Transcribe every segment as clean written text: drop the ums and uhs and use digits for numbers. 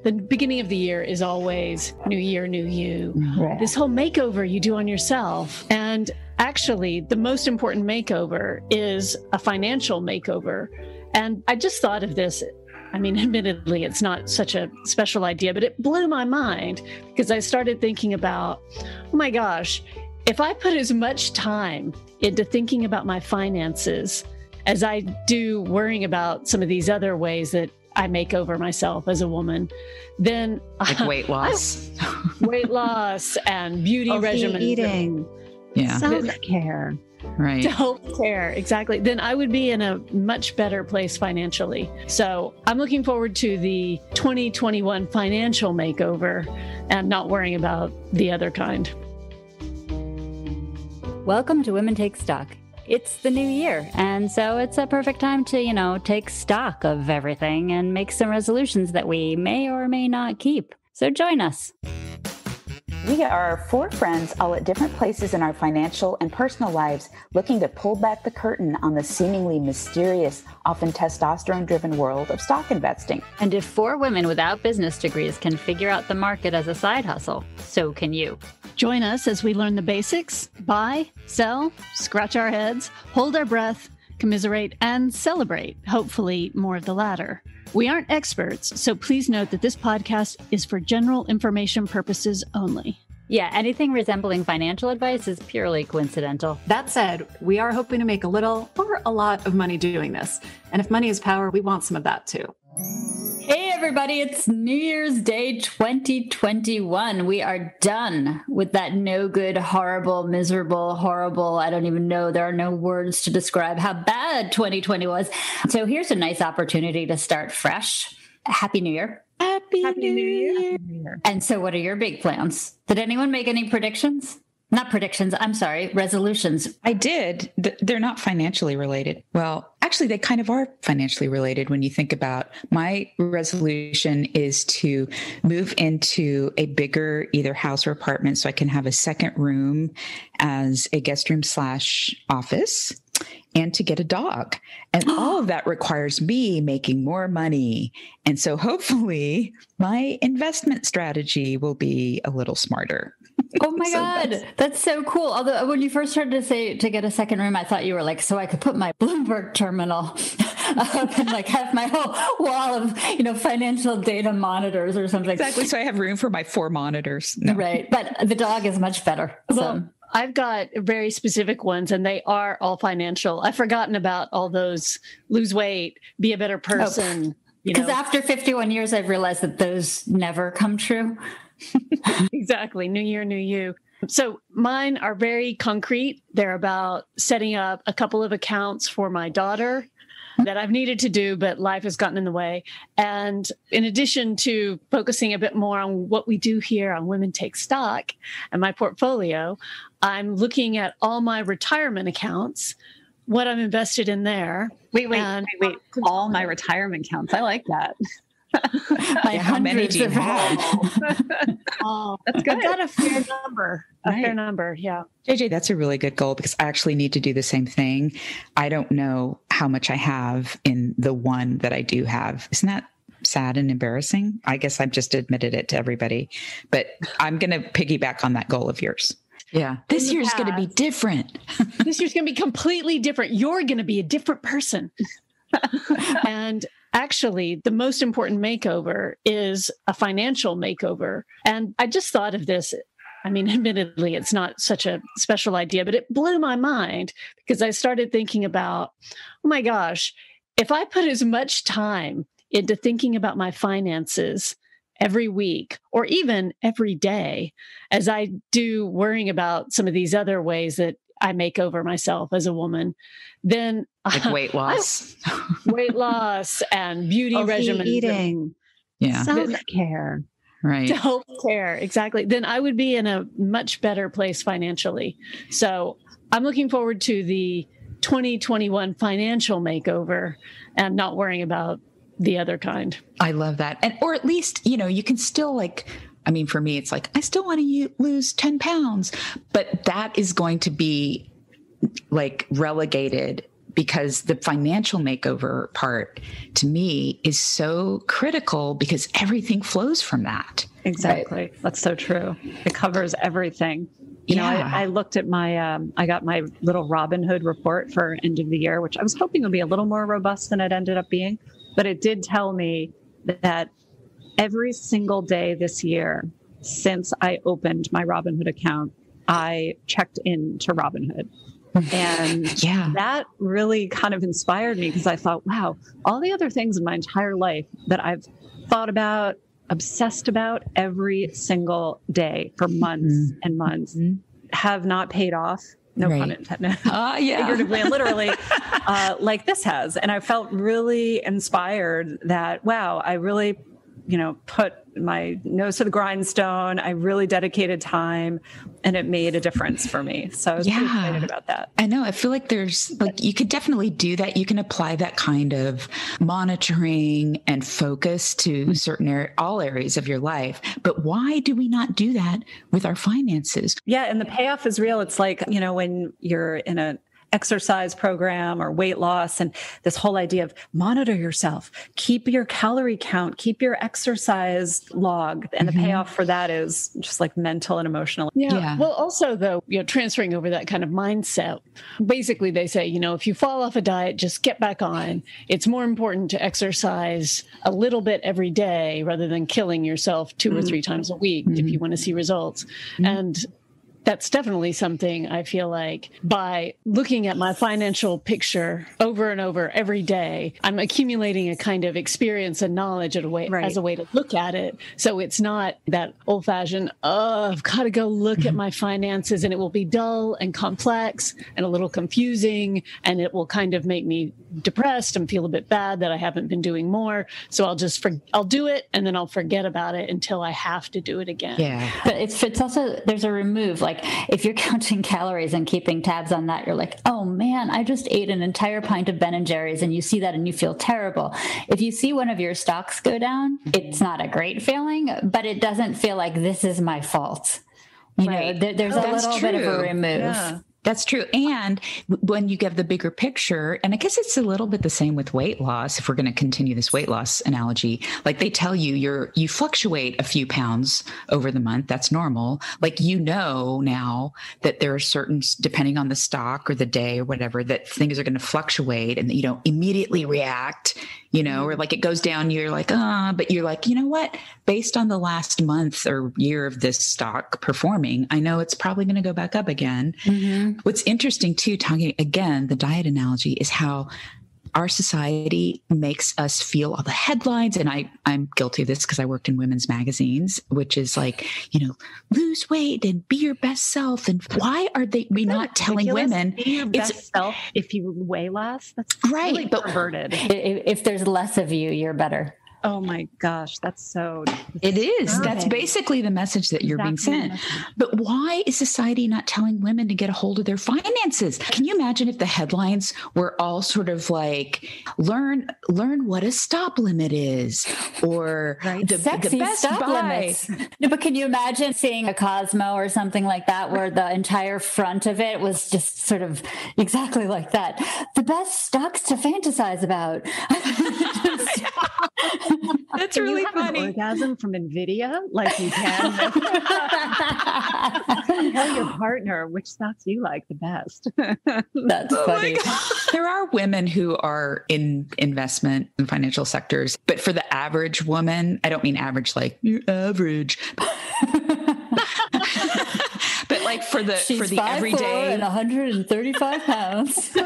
the beginning of the year is always new year, new you. Right. This whole makeover you do on yourself. And actually, the most important makeover is a financial makeover. And I just thought of this. I mean, admittedly, it's not such a special idea, but it blew my mind because I started thinking about, oh my gosh, if I put as much time into thinking about my finances as I do worrying about some of these other ways that I make over myself as a woman, then like weight loss, weight loss and beauty regimens, eating, self-care. Right. Self-care, exactly. Then I would be in a much better place financially. So I'm looking forward to the 2021 financial makeover and not worrying about the other kind. Welcome to Women Take Stock. It's the new year, and so it's a perfect time to, take stock of everything and make some resolutions that we may or may not keep. So join us. We are four friends all at different places in our financial and personal lives looking to pull back the curtain on the seemingly mysterious, often testosterone-driven world of stock investing. And if four women without business degrees can figure out the market as a side hustle, so can you. Join us as we learn the basics, buy, sell, scratch our heads, hold our breath, commiserate, and celebrate, hopefully more of the latter. We aren't experts, so please note that this podcast is for general information purposes only. Yeah, anything resembling financial advice is purely coincidental. That said, we are hoping to make a little or a lot of money doing this. And if money is power, we want some of that too. Hey everybody, it's New Year's Day 2021. We are done with that no good, horrible, miserable, horrible, I don't even know, there are no words to describe how bad 2020 was. So here's a nice opportunity to start fresh. Happy New Year. Happy New Year. And so what are your big plans? Did anyone make any predictions? Not predictions, I'm sorry, resolutions. I did. They're not financially related. Well, actually, they kind of are financially related when you think about my resolution is to move into a bigger either house or apartment so I can have a second room as a guest room / office and to get a dog. And all of that requires me making more money. And so hopefully my investment strategy will be a little smarter. Oh my God, that's so cool. Although when you first started to say to get a second room, I thought you were like, so I could put my Bloomberg terminal up and like have my whole wall of, financial data monitors or something. Exactly. So I have room for my 4 monitors. No. Right. But the dog is much better. Well, I've got very specific ones and they are all financial. I've forgotten about all those lose weight, be a better person. Because after 51 years, I've realized that those never come true. Exactly. New year, new you. So mine are very concrete. They're about setting up a couple of accounts for my daughter that I've needed to do, but life has gotten in the way. And in addition to focusing a bit more on what we do here on Women Take Stock and my portfolio, I'm looking at all my retirement accounts, what I'm invested in there. Wait. All my retirement accounts. I like that. How many do you have? Oh, that's good. I've got a fair number. Fair number, yeah. JJ, that's a really good goal because I actually need to do the same thing. I don't know how much I have in the one that I do have. Isn't that sad and embarrassing? I guess I've just admitted it to everybody, but I'm going to piggyback on that goal of yours. Yeah. This year's going to be different. This year's going to be completely different. You're going to be a different person. And actually, the most important makeover is a financial makeover. And I just thought of this. I mean, admittedly, it's not such a special idea, but it blew my mind because I started thinking about, oh my gosh, if I put as much time into thinking about my finances every week or even every day as I do worrying about some of these other ways that I make over myself as a woman, then like weight loss, and beauty regimens, eating, self-care, right? Self-care, exactly. Then I would be in a much better place financially. So I'm looking forward to the 2021 financial makeover and not worrying about the other kind. I love that. And, or at least, you can still for me, it's like, I still want to lose 10 pounds, but that is going to be like relegated because the financial makeover part to me is so critical because everything flows from that. Exactly. Right. That's so true. It covers everything. You know, I looked at I got my little Robinhood report for end of the year, which I was hoping would be a little more robust than it ended up being. But it did tell me that every single day this year, since I opened my Robinhood account, I checked into Robinhood. And that really kind of inspired me because I thought, wow, all the other things in my entire life that I've thought about, obsessed about every single day for months and months have not paid off. No pun intended. Figuratively and literally, like this has. And I felt really inspired that, wow, I really, put my nose to the grindstone. I really dedicated time and it made a difference for me. So I was pretty excited about that. I know. I feel like you could definitely do that. You can apply that kind of monitoring and focus to all areas of your life. But why do we not do that with our finances? Yeah. And the payoff is real. It's like, when you're in an exercise program or weight loss and this whole idea of monitor yourself, keep your calorie count, keep your exercise log. And the payoff for that is just like mental and emotional. Yeah. Well, also though, transferring over that kind of mindset, basically they say, if you fall off a diet, just get back on. It's more important to exercise a little bit every day rather than killing yourself 2 or 3 times a week if you want to see results. And that's definitely something I feel like by looking at my financial picture over and over every day, I'm accumulating a kind of experience and knowledge as a way to look at it. So it's not that old fashioned, I've got to go look at my finances, and it will be dull and complex and a little confusing, and it will kind of make me depressed and feel a bit bad that I haven't been doing more. So I'll do it and then I'll forget about it until I have to do it again. Yeah. But it's also, there's a remove, like if you're counting calories and keeping tabs on that, you're like, oh man, I just ate an entire pint of Ben & Jerry's, and you see that and you feel terrible. If you see one of your stocks go down, it's not a great feeling, but it doesn't feel like this is my fault. There's a little bit of a remove. Yeah. That's true. And when you give the bigger picture, and I guess it's a little bit the same with weight loss, if we're going to continue this weight loss analogy, like they tell you you fluctuate a few pounds over the month. That's normal. Like, now that there are certain, depending on the stock or the day or whatever, that things are going to fluctuate and that you don't immediately react, or like it goes down, you're like, but you're like, you know what? Based on the last month or year of this stock performing, I know it's probably going to go back up again. What's interesting too, talking again, the diet analogy, is how our society makes us feel all the headlines. And I'm guilty of this because I worked in women's magazines, which is like, lose weight and be your best self. And why are we not telling women be your best self if you weigh less? That's right. Really perverted. If there's less of you, you're better. Oh my gosh, that's so... It is. Okay. That's basically the message that you're being sent. But why is society not telling women to get a hold of their finances? Can you imagine if the headlines were all sort of like, learn what a stop limit is, or the best stop buy. Limits. No, but can you imagine seeing a Cosmo or something like that where the entire front of it was just sort of exactly like that? The best stocks to fantasize about. That's really funny. An orgasm from NVIDIA, like you can. Tell your partner which stocks you like the best. That's funny. There are women who are in investment and financial sectors, but for the average woman, I don't mean average like you're average. But like for the everyday and 135 pounds.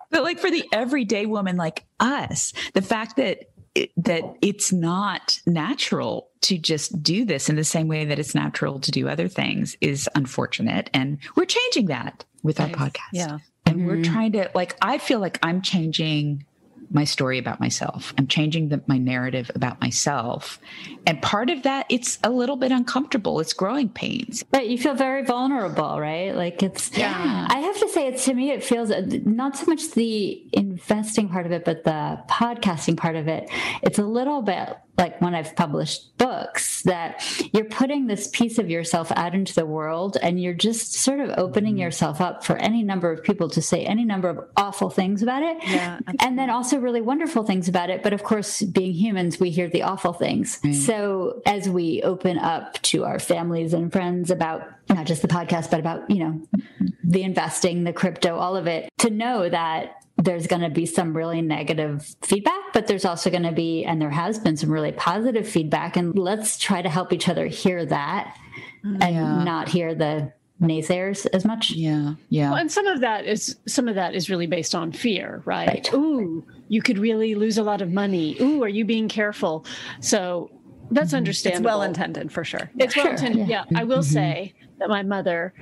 But like for the everyday woman like us, the fact that it's not natural to just do this in the same way that it's natural to do other things is unfortunate. And we're changing that with our podcast. Yeah. And we're trying to, like, I feel like I'm changing my story about myself. I'm changing my narrative about myself. And part of that, it's a little bit uncomfortable. It's growing pains. But you feel very vulnerable, right? Like I have to say, to me, it feels not so much the investing part of it, but the podcasting part of it. It's a little bit like when I've published books, that you're putting this piece of yourself out into the world and you're just sort of opening yourself up for any number of people to say any number of awful things about it. Yeah, and then also really wonderful things about it. But of course, being humans, we hear the awful things. So as we open up to our families and friends about not just the podcast, but about, the investing, the crypto, all of it, to know that there's going to be some really negative feedback, but there's also going to be, and there has been some really positive feedback. And let's try to help each other hear that and not hear the naysayers as much. Yeah. Well, and some of that is really based on fear, right? Ooh, you could really lose a lot of money. Ooh, are you being careful? So that's understandable. It's well-intended for sure. It's well-intended. Yeah. I will say that my mother,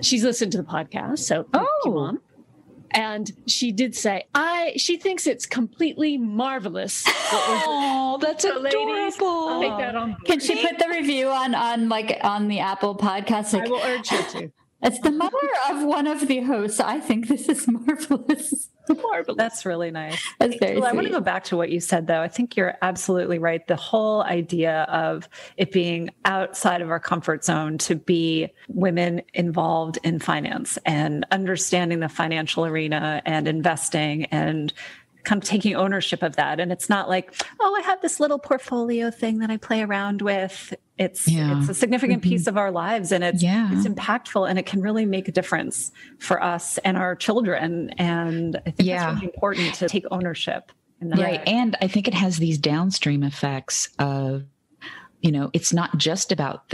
she's listened to the podcast. So thank you, Mom. And she did say, she thinks it's completely marvelous. Oh, that's adorable. Ladies, I'll take that on board. Can she put the review on the Apple podcast? I will urge her to. It's the mother of one of the hosts. I think this is marvelous. Marvelous. That's really nice. That's very I want to go back to what you said, though. I think you're absolutely right. The whole idea of it being outside of our comfort zone to be women involved in finance and understanding the financial arena and investing and kind of taking ownership of that. And it's not like, I have this little portfolio thing that I play around with. It's a significant piece of our lives, and it's impactful, and it can really make a difference for us and our children. And I think that's really important to take ownership. Right. And I think it has these downstream effects of, it's not just about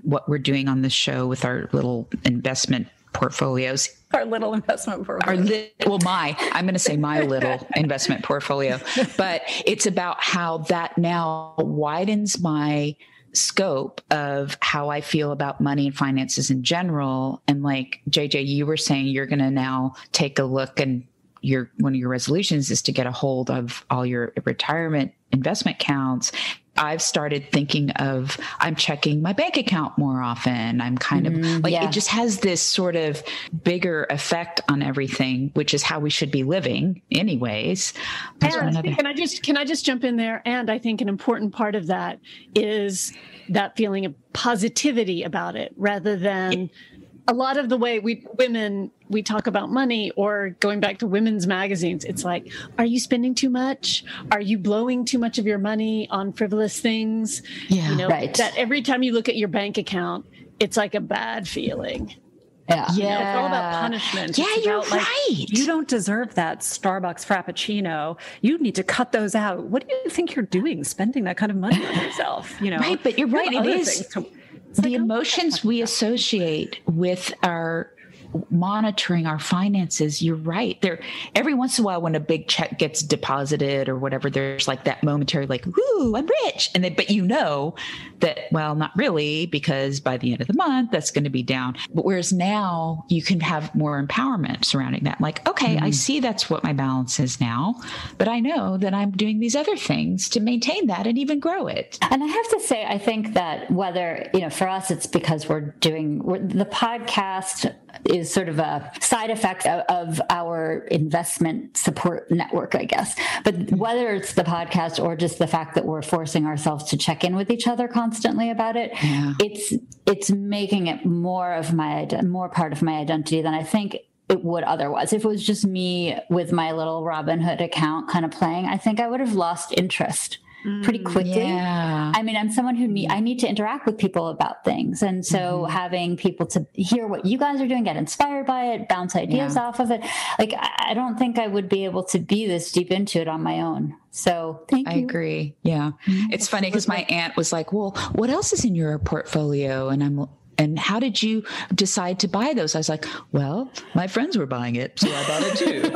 what we're doing on this show with our little investment portfolios. Our little investment portfolio. I'm going to say my little investment portfolio, but it's about how that now widens my scope of how I feel about money and finances in general. And like JJ, you were saying, you're going to now take a look, and one of your resolutions is to get a hold of all your retirement investment accounts. I've started thinking of, I'm checking my bank account more often. I'm kind of it just has this sort of bigger effect on everything, which is how we should be living anyways. And can I just jump in there? And I think an important part of that is that feeling of positivity about it, rather than a lot of the way we talk about money, or going back to women's magazines, it's like, are you spending too much? Are you blowing too much of your money on frivolous things? That every time you look at your bank account, it's like a bad feeling. Yeah. It's all about punishment. Yeah, you're right. You don't deserve that Starbucks Frappuccino. You need to cut those out. What do you think you're doing, spending that kind of money on yourself? Right, but you're right. It is the emotions we associate with our monitoring our finances. You're right. There, every once in a while, when a big check gets deposited or whatever, there's like that momentary, like, "Woo, I'm rich," and then, but that, well, not really, because by the end of the month, that's going to be down. But whereas now, you can have more empowerment surrounding that. Like, okay, I see that's what my balance is now, but I know that I'm doing these other things to maintain that and even grow it. And I have to say, I think that whether, for us, it's because the podcast is sort of a side effect of our investment support network, I guess. But whether it's the podcast or just the fact that we're forcing ourselves to check in with each other constantly about it, it's making it more part of my identity than I think it would otherwise. If it was just me with my little Robinhood account kind of playing, I think I would have lost interest pretty quickly. Yeah. I mean, I'm someone who I need to interact with people about things. And so having people to hear what you guys are doing, get inspired by it, bounce ideas off of it. Like, I don't think I would be able to be this deep into it on my own. So thank you. I agree. Yeah. It's funny because my aunt was like, well, what else is in your portfolio? And how did you decide to buy those? I was like, well, my friends were buying it, so I bought it too.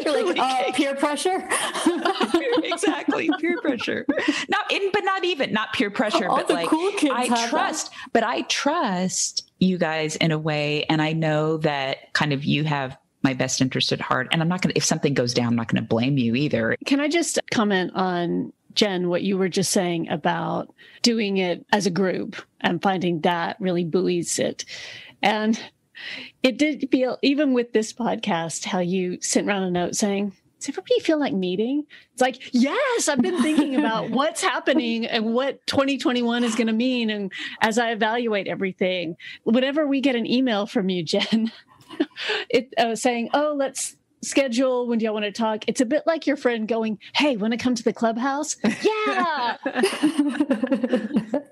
You're like, peer pressure? Exactly, peer pressure. Not peer pressure, all but the like, cool kids I trust you guys in a way. And I know that kind of you have my best interest at heart. And if something goes down, I'm not going to blame you either. Can I just comment on, Jen, what you were just saying about doing it as a group and finding that really buoys it? And it did feel, even with this podcast, how you sent around a note saying, does everybody feel like meeting? It's like, yes, I've been thinking about what's happening and what 2021 is going to mean. And as I evaluate everything, whenever we get an email from you, Jen, saying, oh, let's schedule, when do y'all want to talk? It's a bit like your friend going, hey, want to come to the clubhouse? Yeah.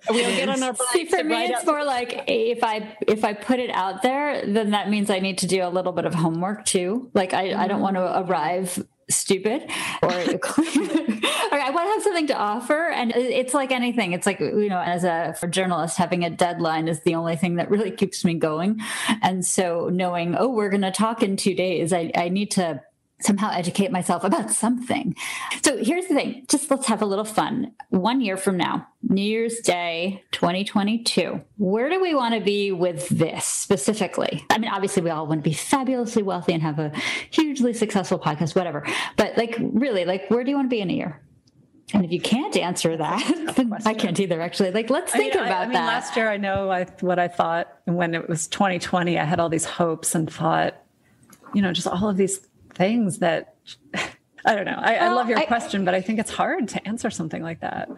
We'll get on our bikes. See, for me, it's more like if I put it out there, then that means I need to do a little bit of homework too. Like I don't want to arrive stupid or I want to have something to offer. And it's like anything. It's like, as a journalist, having a deadline is the only thing that really keeps me going. And so knowing, we're going to talk in 2 days, I need to somehow educate myself about something. So here's the thing, just let's have a little fun. 1 year from now, New Year's Day, 2022, where do we want to be with this specifically? I mean, obviously we all want to be fabulously wealthy and have a hugely successful podcast, whatever. But really, where do you want to be in a year? And if you can't answer that, then I can't either, actually. Let's think about that. Last year, I know what I thought. And when it was 2020, I had all these hopes and thought, just all of these things that I don't know. I love your question, but I think it's hard to answer something like that.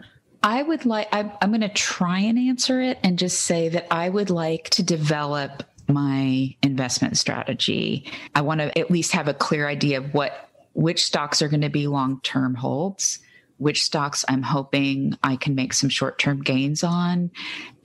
I'm going to try and answer it and just say that I would like to develop my investment strategy. I want to at least have a clear idea of which stocks are going to be long-term holds, which stocks I'm hoping I can make some short-term gains on,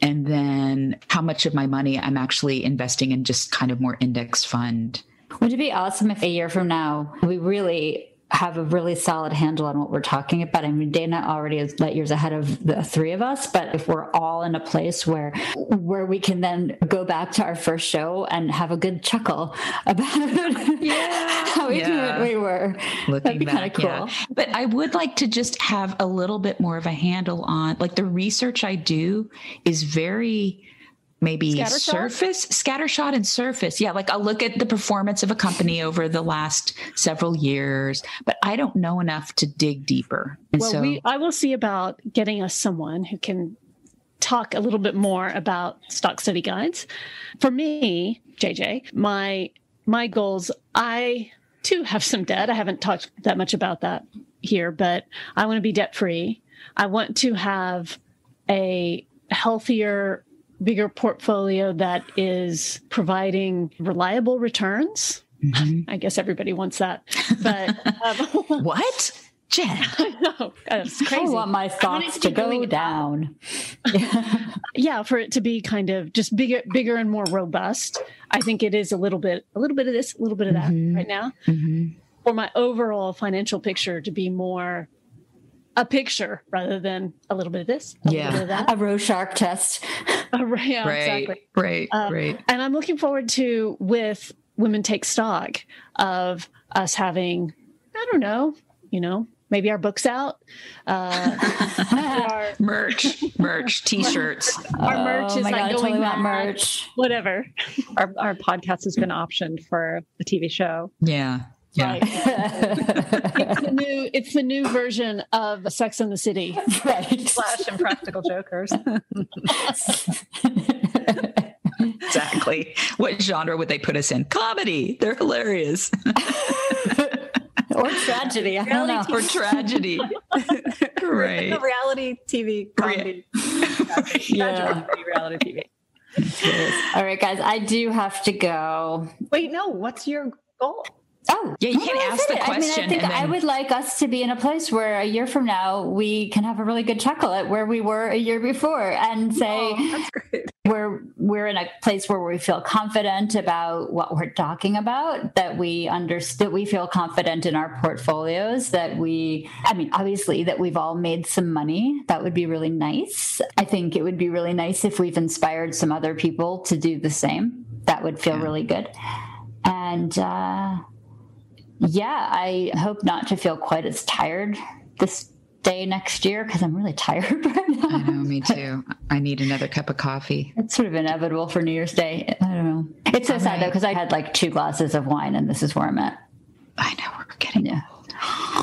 and then how much of my money I'm actually investing in just kind of more index fund. Would it be awesome if a year from now we really have a really solid handle on what we're talking about? I mean, Dana already is light years ahead of the three of us, but if we're all in a place where we can then go back to our first show and have a good chuckle about how ignorant we were, that'd be kind of cool. Yeah. But I would like to just have a little bit more of a handle on, the research I do is very maybe scattershot and surface. Yeah. I'll look at the performance of a company over the last several years, but I don't know enough to dig deeper. And I will see about getting us someone who can talk a little bit more about stock study guides. For me, JJ, my goals, I too have some debt. I haven't talked that much about that here, but I want to be debt free. I want to have a healthier, bigger portfolio that is providing reliable returns. Mm-hmm. I guess everybody wants that. But what? Jen? I know. It's crazy. I want my stocks to go down. Yeah, for it to be kind of just bigger and more robust. I think it is a little bit of this, a little bit of that right now. Mm-hmm. For my overall financial picture to be more a picture rather than a little bit of this, a little bit of that. A Rorschach test. Exactly. Right. And I'm looking forward to, with Women Take Stock, of us having, I don't know, maybe our books out. Our merch, t-shirts. Our merch is God, going about merch. Whatever. Our podcast has been optioned for a TV show. Yeah. Right. It's the new version of Sex and the City. Right. Flash and Practical Jokers. Exactly. What genre would they put us in? Comedy. They're hilarious. Or tragedy. I don't know. Or tragedy. Right. Reality TV comedy. Yeah. Reality TV. All right, guys. I do have to go. Wait, no. What's your goal? Oh, yeah, you can't ask the question. I think I would like us to be in a place where a year from now we can have a really good chuckle at where we were a year before and say that's great. We're in a place where we feel confident about what we're talking about, that we understand, we feel confident in our portfolios, obviously that we've all made some money. That would be really nice. I think it would be really nice if we've inspired some other people to do the same. That would feel really good. And, I hope not to feel quite as tired this day next year, because I'm really tired right now. I know, me too. I need another cup of coffee. It's sort of inevitable for New Year's Day. I don't know. It's so sad, though, because I had 2 glasses of wine, and this is where I'm at. I know, we're getting old.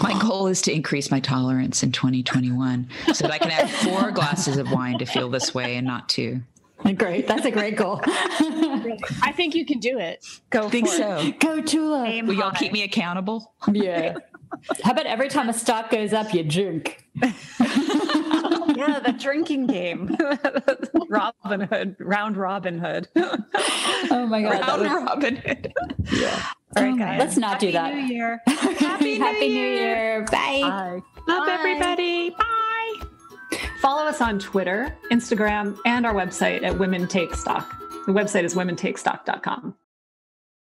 My goal is to increase my tolerance in 2021 so that I can have 4 glasses of wine to feel this way and not 2. Great. That's a great goal. I think you can do it. Go for it. Go Tula. Will y'all keep me accountable? Yeah. How about every time a stock goes up, you drink? Yeah, the drinking game. Robin Hood, round Robin Hood. Oh my God. Round Robin Hood. Yeah. All right, guys. Let's not do that. Happy New Year. Happy New Year. Bye. Bye. Love everybody. Bye. Follow us on Twitter, Instagram, and our website at Women Take Stock. The website is womentake stock.com.